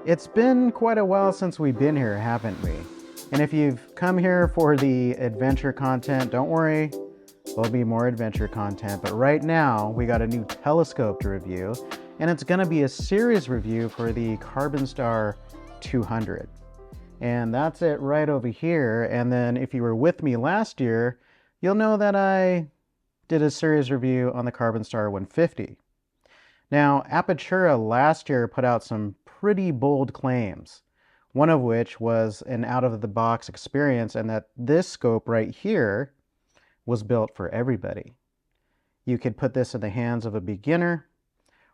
It's been quite a while since we've been here, haven't we? And if you've come here for the adventure content, don't worry, there'll be more adventure content. But right now, we got a new telescope to review, and it's gonna be a series review for the Carbonstar 200. And that's it right over here. And then if you were with me last year, you'll know that I did a series review on the Carbonstar 150. Now, Apertura last year put out some pretty bold claims, one of which was an out-of-the-box experience and that this scope right here was built for everybody. You could put this in the hands of a beginner,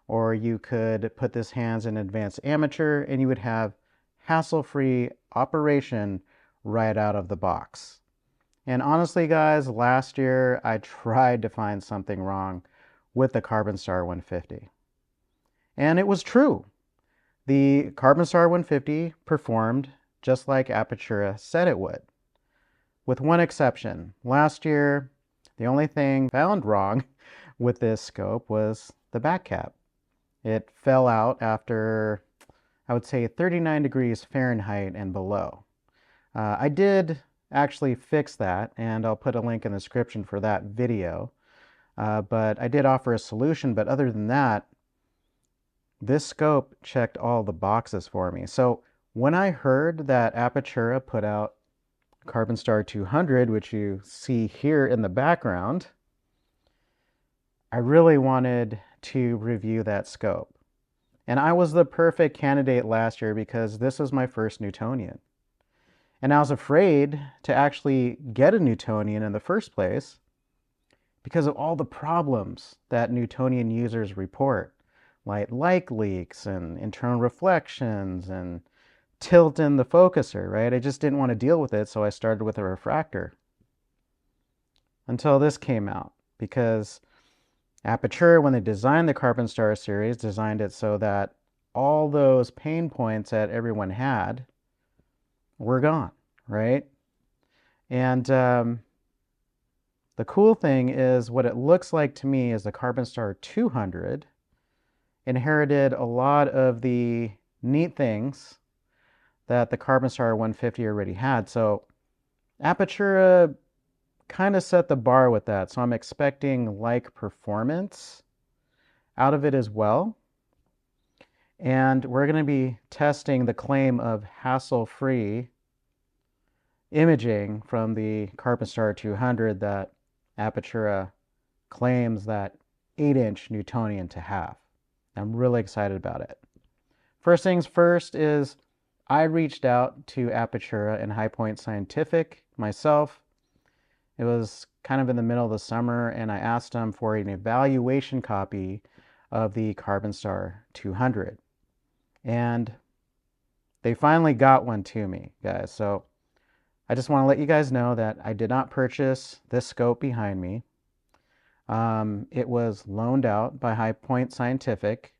or you could put this hands in advanced amateur, and you would have hassle-free operation right out of the box. And honestly, guys, last year I tried to find something wrong with the Carbonstar 150. And it was true. The Carbonstar 150 performed just like Apertura said it would, with one exception. Last year, the only thing found wrong with this scope was the back cap. It fell out after, I would say, 39 degrees Fahrenheit and below. I did actually fix that, and I'll put a link in the description for that video. But I did offer a solution, but other than that, this scope checked all the boxes for me. So when I heard that Apertura put out Carbonstar 200, which you see here in the background, I really wanted to review that scope. And I was the perfect candidate last year because this was my first Newtonian. And I was afraid to actually get a Newtonian in the first place because of all the problems that Newtonian users report, like light leaks and internal reflections and tilt in the focuser, right? I just didn't want to deal with it, so I started with a refractor. Until this came out, because Apertura, when they designed the Carbonstar series, designed it so that all those pain points that everyone had were gone, right? And the cool thing is what it looks like to me is the Carbonstar 200 inherited a lot of the neat things that the Carbonstar 150 already had. So Apertura kind of set the bar with that. So I'm expecting like performance out of it as well. And we're going to be testing the claim of hassle-free imaging from the Carbonstar 200 that Apertura claims that 8-inch Newtonian to have. I'm really excited about it. First things first is I reached out to Apertura and High Point Scientific myself. It was kind of in the middle of the summer, and I asked them for an evaluation copy of the Carbonstar 200. And they finally got one to me, guys. So I just want to let you guys know that I did not purchase this scope behind me. It was loaned out by High Point Scientific,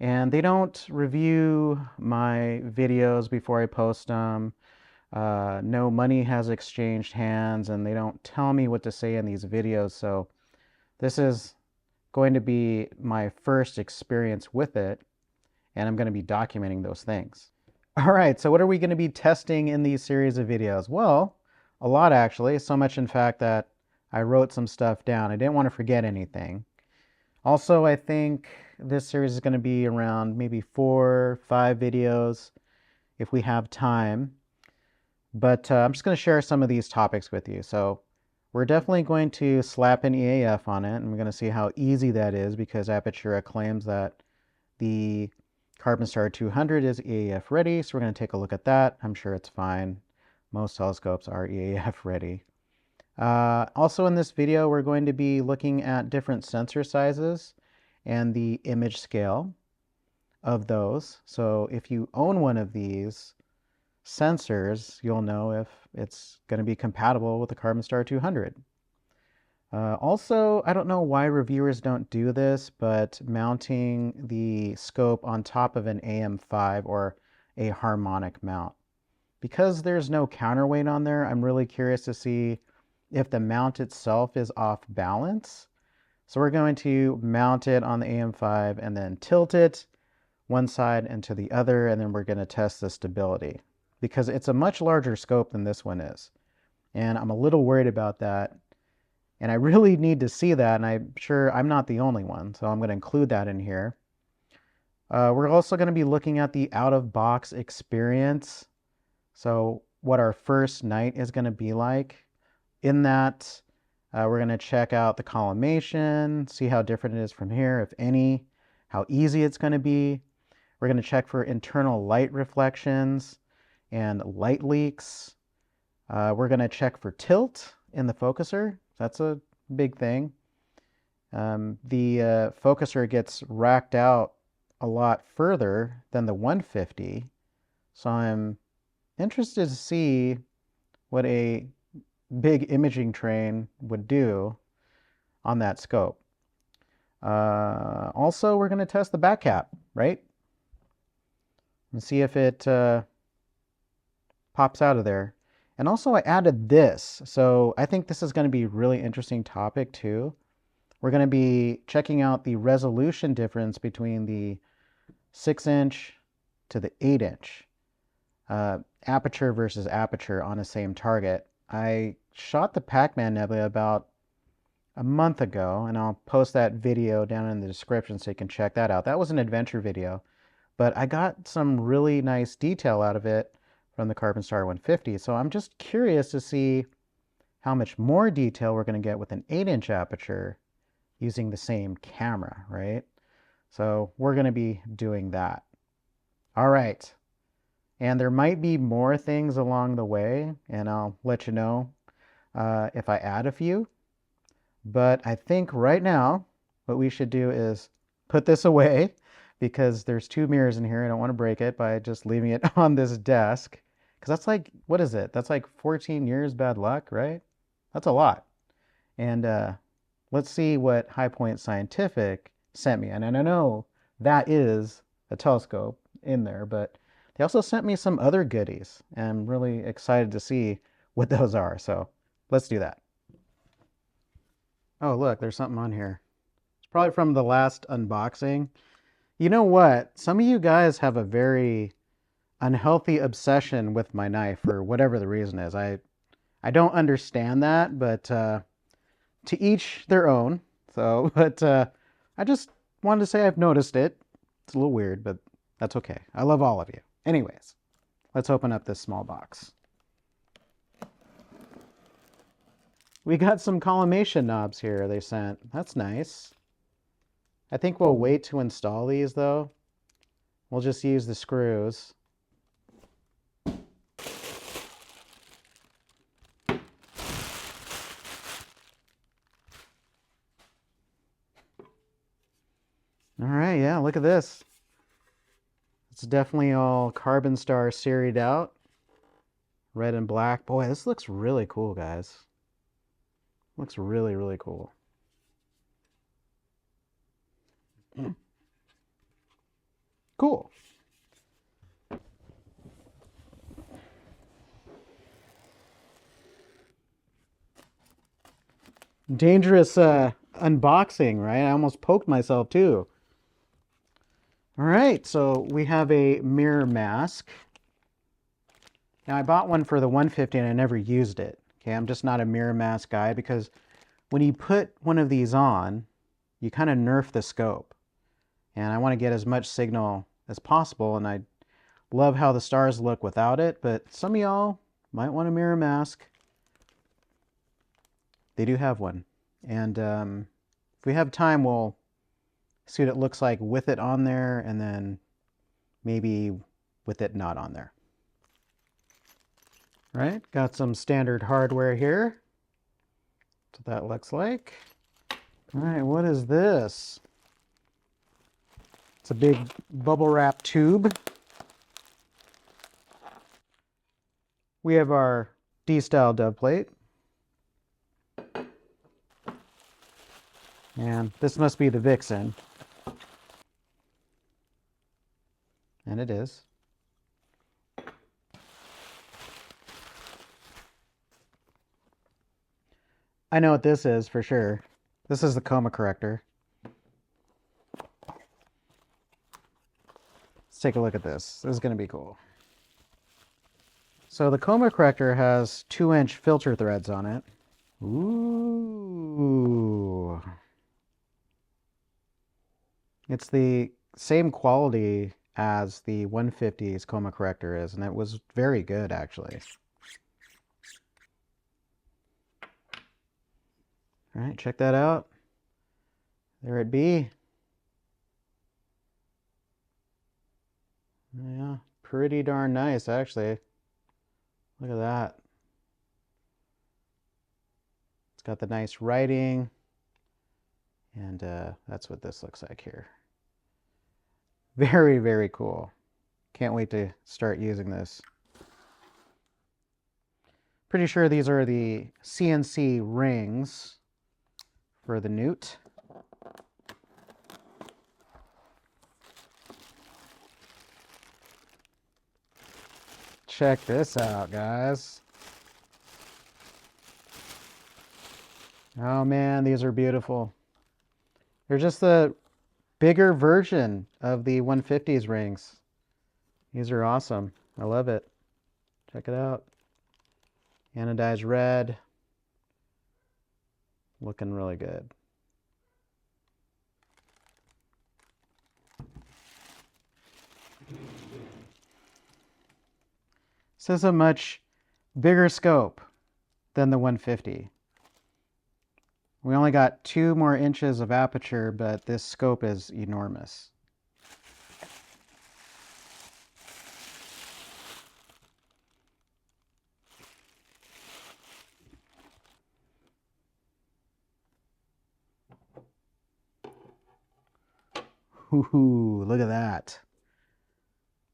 and they don't review my videos before I post them. No money has exchanged hands, and they don't tell me what to say in these videos. So this is going to be my first experience with it, and I'm going to be documenting those things. All right, so what are we going to be testing in these series of videos? Well, a lot actually, so much in fact that I wrote some stuff down. I didn't want to forget anything. Also, I think this series is going to be around maybe 4 or 5 videos if we have time. But I'm just going to share some of these topics with you. So we're definitely going to slap an EAF on it, and we're going to see how easy that is because Apertura claims that the Carbonstar 200 is EAF ready. So we're going to take a look at that. I'm sure it's fine. Most telescopes are EAF ready. Also in this video, we're going to be looking at different sensor sizes and the image scale of those. So if you own one of these sensors, you'll know if it's going to be compatible with the Carbonstar 200. Also, I don't know why reviewers don't do this, but mounting the scope on top of an AM5 or a harmonic mount. Because there's no counterweight on there, I'm really curious to see if the mount itself is off balance. So we're going to mount it on the AM5 and then tilt it one side and to the other, and then we're going to test the stability because it's a much larger scope than this one is. And I'm a little worried about that. And I really need to see that, and I'm sure I'm not the only one, so I'm going to include that in here. We're also going to be looking at the out-of-box experience. So what our first night is going to be like. In that, we're going to check out the collimation, see how different it is from here, if any, how easy it's going to be. We're going to check for internal light reflections and light leaks. We're going to check for tilt in the focuser. That's a big thing. The focuser gets racked out a lot further than the 150, so I'm interested to see what a big imaging train would do on that scope. Also, we're going to test the back cap, right? And see if it pops out of there. And also I added this, so I think this is going to be a really interesting topic too. We're going to be checking out the resolution difference between the 6-inch to the 8-inch aperture versus aperture on the same target. I shot the Pac-Man Nebula about a month ago, and I'll post that video down in the description so you can check that out. That was an adventure video, but I got some really nice detail out of it from the Carbonstar 150, so I'm just curious to see how much more detail we're going to get with an 8-inch aperture using the same camera, right? So we're going to be doing that. All right. And there might be more things along the way, and I'll let you know if I add a few. But I think right now what we should do is put this away because there's 2 mirrors in here. I don't want to break it by just leaving it on this desk. Because that's like, what is it? That's like 14 years bad luck, right? That's a lot. And let's see what High Point Scientific sent me. And I know that is a telescope in there, but they also sent me some other goodies. And I'm really excited to see what those are. So let's do that. Oh, look, there's something on here. It's probably from the last unboxing. You know what? Some of you guys have a very unhealthy obsession with my knife for whatever the reason is. I don't understand that, but to each their own. So, but I just wanted to say I've noticed it. It's a little weird, but that's okay. I love all of you. Anyways, let's open up this small box. We got some collimation knobs here they sent. That's nice. I think we'll wait to install these though. We'll just use the screws. All right, yeah, look at this. It's definitely all Carbonstar seried out. Red and black. Boy, this looks really cool, guys. Looks really, really cool. Cool. Dangerous unboxing, right? I almost poked myself too. All right, so we have a mirror mask. Now I bought one for the 150 and I never used it. Okay, I'm just not a mirror mask guy because when you put one of these on, you kind of nerf the scope. And I want to get as much signal as possible, and I love how the stars look without it, but some of y'all might want a mirror mask. They do have one. And if we have time, we'll see what it looks like with it on there, and then maybe with it not on there. All right, got some standard hardware here. That's what that looks like. All right, what is this? It's a big bubble wrap tube. We have our D-style dove plate. And this must be the Vixen. And it is. I know what this is for sure. This is the coma corrector. take a look at this. This is going to be cool. So the coma corrector has 2-inch filter threads on it. Ooh. It's the same quality as the 150's coma corrector is, and it was very good actually. All right, check that out. There it be. Yeah, pretty darn nice actually. Look at that. It's got the nice writing, and that's what this looks like here. Very, very cool. Can't wait to start using this. Pretty sure these are the CNC rings for the Newt. Check this out, guys. Oh man, these are beautiful. They're just the bigger version of the 150's rings. These are awesome. I love it. Check it out. Anodized red. Looking really good. This is a much bigger scope than the 150. We only got 2 more inches of aperture, but this scope is enormous. Ooh, look at that.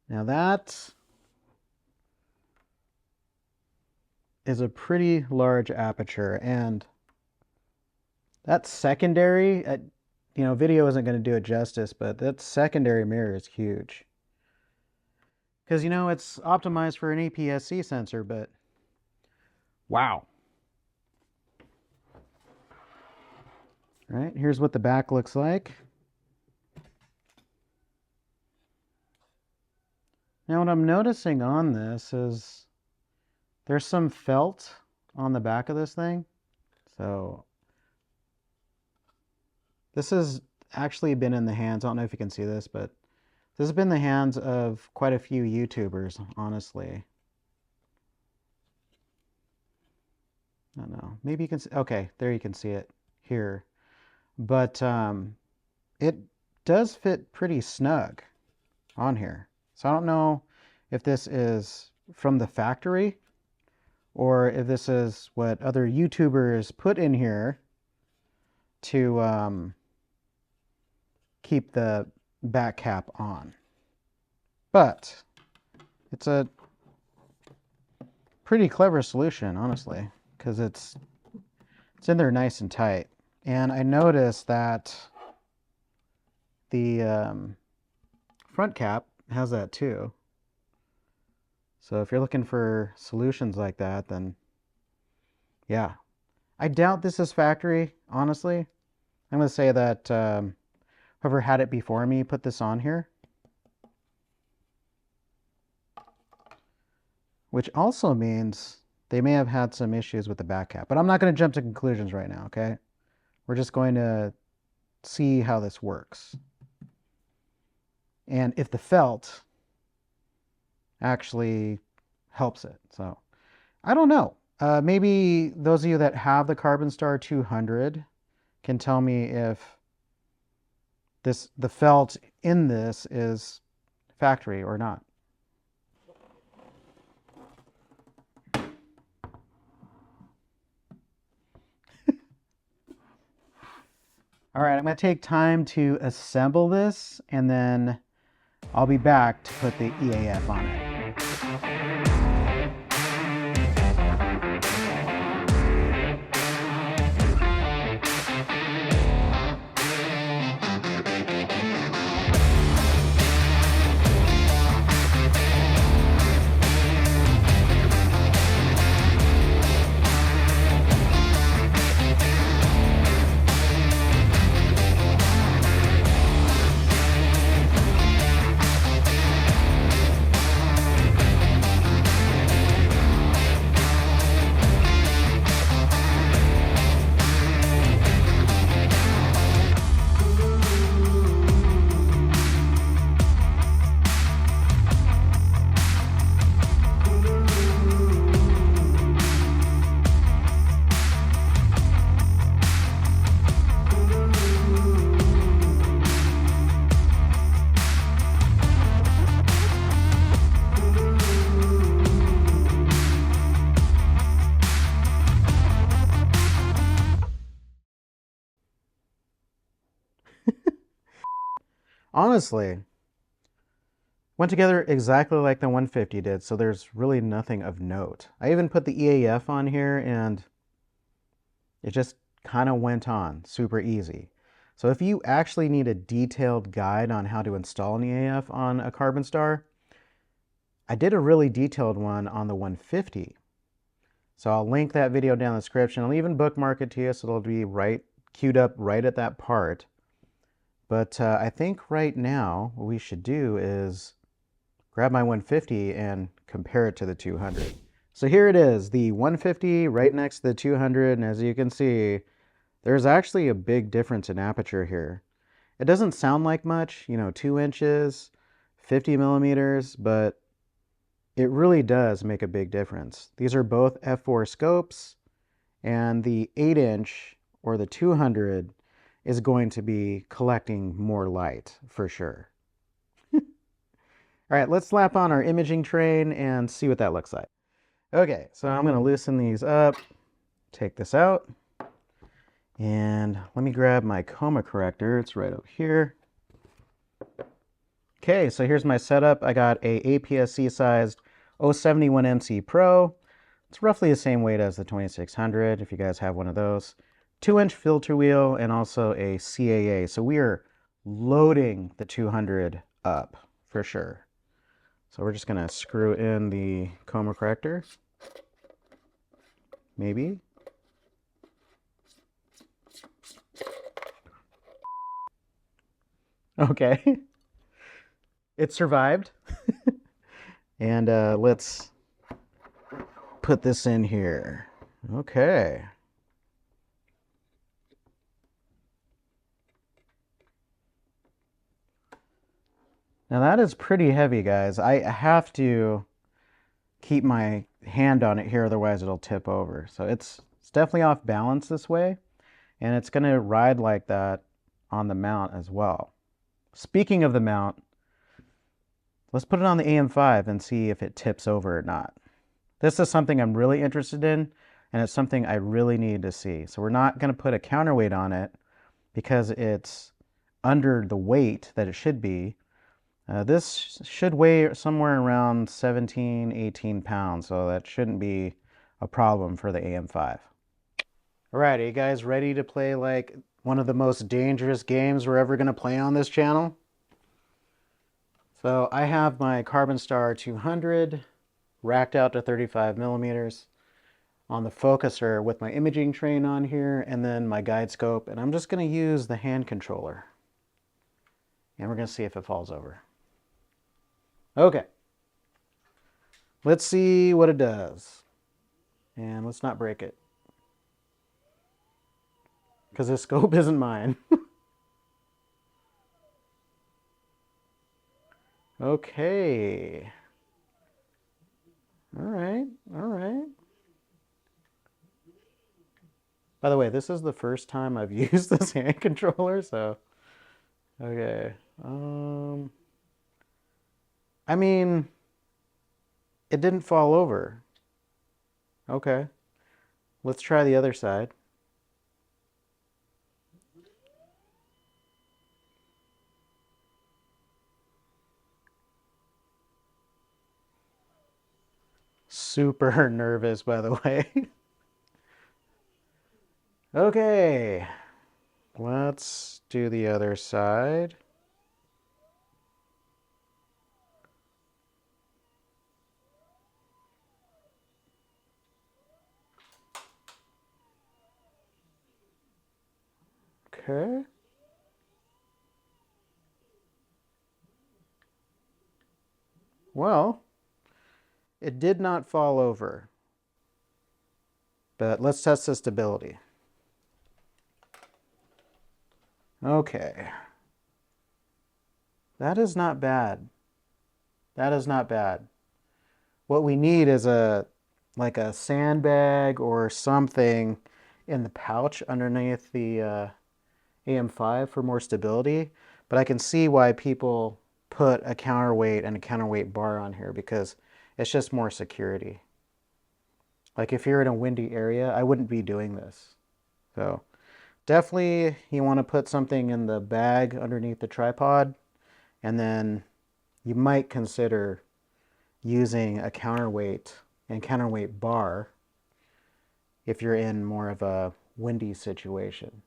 Now that is a pretty large aperture, and that secondary, video isn't going to do it justice, but that secondary mirror is huge. Because, it's optimized for an APS-C sensor, but wow. All right, here's what the back looks like. Now what I'm noticing on this is there's some felt on the back of this thing. So this has actually been in the hands, I don't know if you can see this, but this has been in the hands of quite a few YouTubers, honestly. I don't know, maybe you can see, okay, there you can see it here. But it does fit pretty snug on here. So I don't know if this is from the factory or if this is what other YouTubers put in here to keep the back cap on. But it's a pretty clever solution, honestly, because it's in there nice and tight. And I noticed that the front cap has that too. So if you're looking for solutions like that, then yeah. I doubt this is factory, honestly. I'm going to say that whoever had it before me put this on here. Which also means they may have had some issues with the back cap. But I'm not going to jump to conclusions right now, okay? We're just going to see how this works. And if the felt actually helps it. So I don't know. Maybe those of you that have the Carbonstar 200 can tell me if the felt in this is factory or not. All right, I'm going to take time to assemble this, and then I'll be back to put the EAF on it. Honestly, went together exactly like the 150 did, so there's really nothing of note. I even put the EAF on here and it just kind of went on super easy. So if you actually need a detailed guide on how to install an EAF on a Carbonstar, I did a really detailed one on the 150. So I'll link that video down in the description. I'll even bookmark it to you so it'll be right queued up right at that part. But I think right now what we should do is grab my 150 and compare it to the 200. So here it is, the 150 right next to the 200, and as you can see, there's actually a big difference in aperture here. It doesn't sound like much, 2 inches, 50 millimeters, but it really does make a big difference. These are both f4 scopes, and the 8-inch or the 200 is going to be collecting more light for sure. All right, let's slap on our imaging train and see what that looks like. Okay, so I'm going to loosen these up, take this out, and let me grab my coma corrector. It's right over here. Okay, so here's my setup. I got a APS-C sized 071 MC Pro. It's roughly the same weight as the 2600 if you guys have one of those. 2-inch filter wheel and also a CAA. So we are loading the 200 up for sure. So we're just going to screw in the coma corrector. Maybe. Okay. It survived. And let's put this in here. Okay. Now that is pretty heavy, guys. I have to keep my hand on it here, otherwise it'll tip over. So it's definitely off balance this way, and it's going to ride like that on the mount as well. Speaking of the mount, let's put it on the AM5 and see if it tips over or not. This is something I'm really interested in, and it's something I really need to see. So we're not going to put a counterweight on it because it's under the weight that it should be. This should weigh somewhere around 17, 18 pounds, so that shouldn't be a problem for the AM5. Alright, are you guys ready to play like one of the most dangerous games we're ever going to play on this channel? So I have my Carbonstar 200 racked out to 35 millimeters on the focuser with my imaging train on here and then my guide scope, and I'm just going to use the hand controller. And we're going to see if it falls over. Okay, let's see what it does. And let's not break it, because this scope isn't mine. Okay. All right, all right. By the way, this is the first time I've used this hand controller, so... Okay. I mean, it didn't fall over. Okay. Let's try the other side. Super nervous, by the way. Okay. Let's do the other side. Okay. Well, it did not fall over. But let's test the stability. Okay. That is not bad. That is not bad. What we need is like a sandbag or something in the pouch underneath the AM5 for more stability. But I can see why people put a counterweight and a counterweight bar on here, because it's just more security. Like if you're in a windy area, I wouldn't be doing this. So definitely you want to put something in the bag underneath the tripod And then you might consider using a counterweight and counterweight bar if you're in more of a windy situation.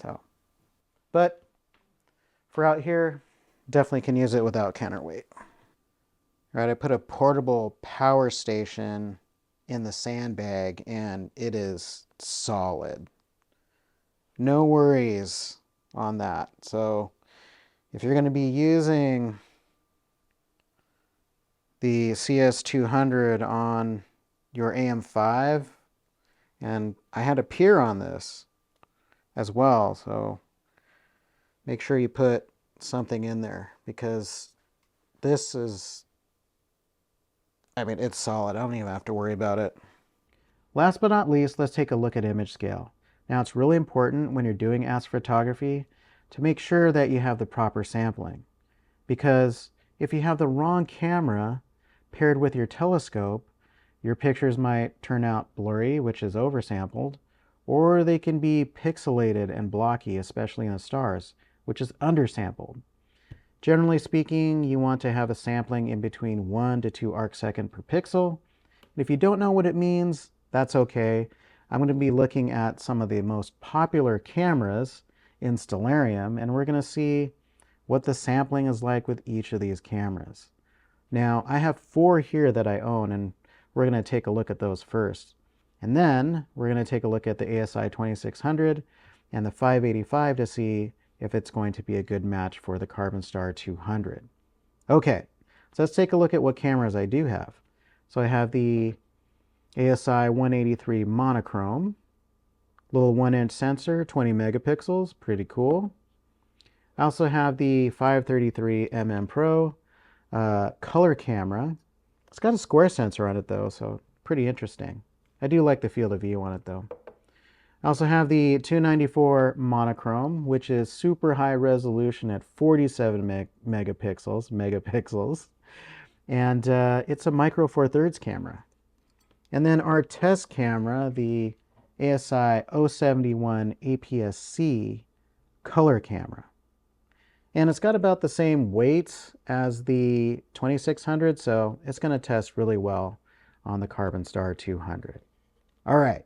So, but for out here, definitely can use it without counterweight. All right, I put a portable power station in the sandbag and it is solid. No worries on that. So if you're going to be using the CS200 on your AM5, and I had a peer on this as well, so make sure you put something in there because this is, I mean, it's solid. I don't even have to worry about it. Last but not least, let's take a look at image scale. Now, it's really important when you're doing astrophotography to make sure that you have the proper sampling, because if you have the wrong camera paired with your telescope, your pictures might turn out blurry, which is oversampled, or they can be pixelated and blocky, especially in the stars, which is undersampled. Generally speaking, you want to have a sampling in between 1 to 2 arcsecond per pixel. And if you don't know what it means, that's okay. I'm going to be looking at some of the most popular cameras in Stellarium, and we're going to see what the sampling is like with each of these cameras. Now, I have 4 here that I own, and we're going to take a look at those first. And then we're going to take a look at the ASI 2600 and the 585 to see if it's going to be a good match for the Carbonstar 200. Okay, so let's take a look at what cameras I do have. So I have the ASI 183 monochrome, little 1-inch sensor, 20 megapixels, pretty cool. I also have the 533 Pro color camera. It's got a square sensor on it though, so pretty interesting. I do like the field of view on it though. I also have the 294 monochrome, which is super high resolution at 47 megapixels. And it's a micro four thirds camera. And then our test camera, the ASI 071 APS-C color camera. And it's got about the same weight as the 2600, so it's going to test really well on the Carbonstar 200. All right,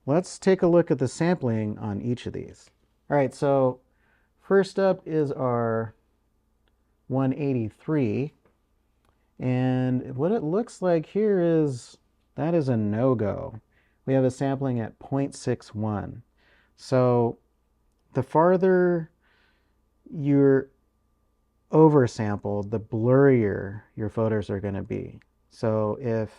let's take a look at the sampling on each of these. All right, so first up is our 183. And what it looks like here is that is a no-go. We have a sampling at 0.61. So the farther you're oversampled, the blurrier your photos are going to be. So if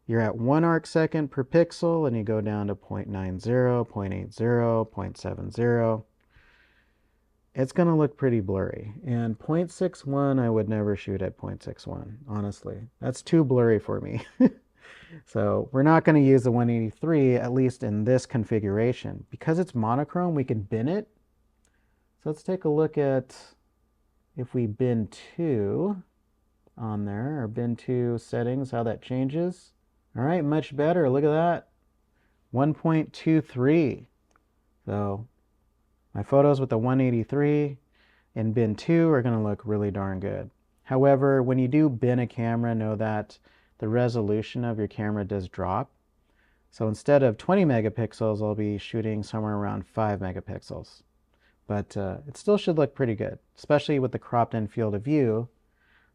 you're at 1 arcsecond per pixel and you go down to 0.90, 0.80, 0.70, it's going to look pretty blurry. And 0.61, I would never shoot at 0.61, honestly. That's too blurry for me. So we're not going to use the 183, at least in this configuration. Because it's monochrome, we can bin it. So let's take a look at if we bin 2 on there, or bin 2 settings, how that changes. All right, much better. Look at that. 1.23. So my photos with the 183 in bin 2 are going to look really darn good. However, when you do bin a camera, know that the resolution of your camera does drop. So instead of 20 megapixels, I'll be shooting somewhere around 5 megapixels. But it still should look pretty good, especially with the cropped in field of view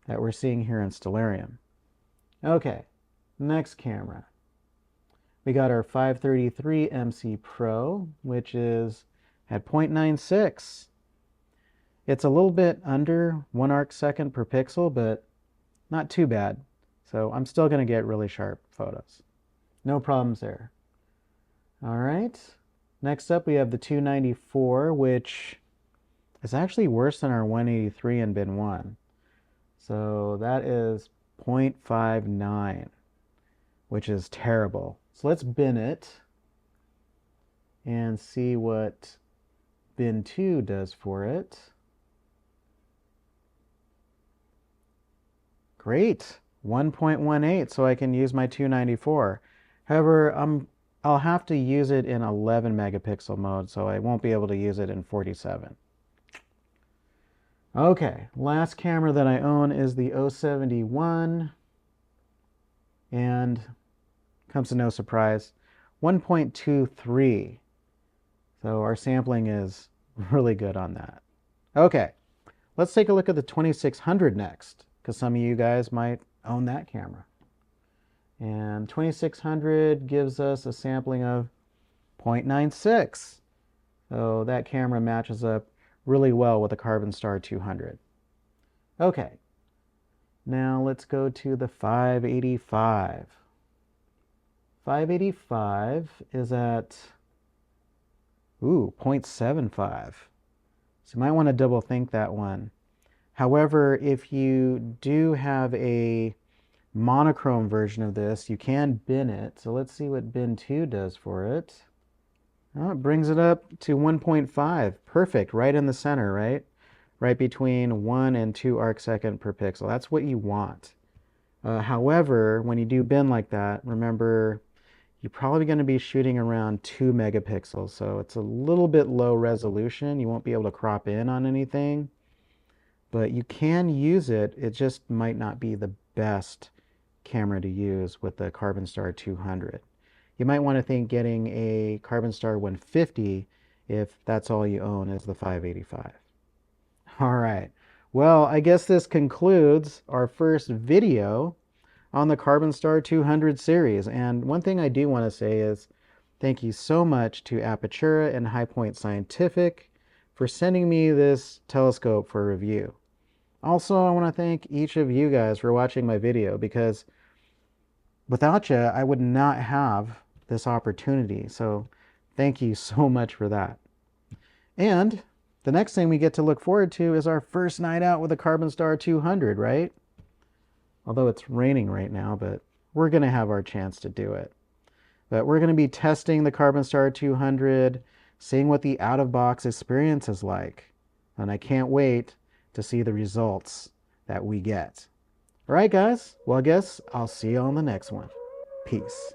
that we're seeing here in Stellarium. Okay, next camera. We got our 533 MC Pro, which is at 0.96. It's a little bit under 1 arcsecond per pixel, but not too bad. So I'm still going to get really sharp photos. No problems there. All right. Next up, we have the 294, which is actually worse than our 183 in bin 1. So that is 0.59, which is terrible. So let's bin it and see what bin 2 does for it. Great, 1.18, so I can use my 294. However, I'll have to use it in 11 megapixel mode, so I won't be able to use it in 47. Okay, last camera that I own is the 071, and comes to no surprise, 1.23. So our sampling is really good on that. Okay, let's take a look at the 2600 next, because some of you guys might own that camera. And 2600 gives us a sampling of 0.96. So that camera matches up really well with the Carbonstar 200. Okay, now let's go to the 585. 585 is at, 0.75. So you might want to double think that one. However, if you do have a monochrome version of this, you can bin it. So let's see what bin 2 does for it. Oh, it brings it up to 1.5. Perfect, right in the center, right? Right between 1 and 2 arcsecond per pixel. That's what you want. However, when you do bin like that, remember you're probably going to be shooting around 2 megapixels. So it's a little bit low resolution. You won't be able to crop in on anything, but you can use it. It just might not be the best camera to use with the Carbonstar 200. You might want to think getting a Carbonstar 150 if that's all you own is the 585. All right. Well, I guess this concludes our first video on the Carbonstar 200 series. And one thing I do want to say is thank you so much to Apertura and High Point Scientific for sending me this telescope for review. Also, I want to thank each of you guys for watching my video, because without you, I would not have this opportunity. So thank you so much for that. And the next thing we get to look forward to is our first night out with a Carbonstar 200, right? Although it's raining right now, but we're going to have our chance to do it. But we're going to be testing the Carbonstar 200, seeing what the out-of-box experience is like. And I can't wait to see the results that we get. All right, guys. Well, I guess I'll see you on the next one. Peace.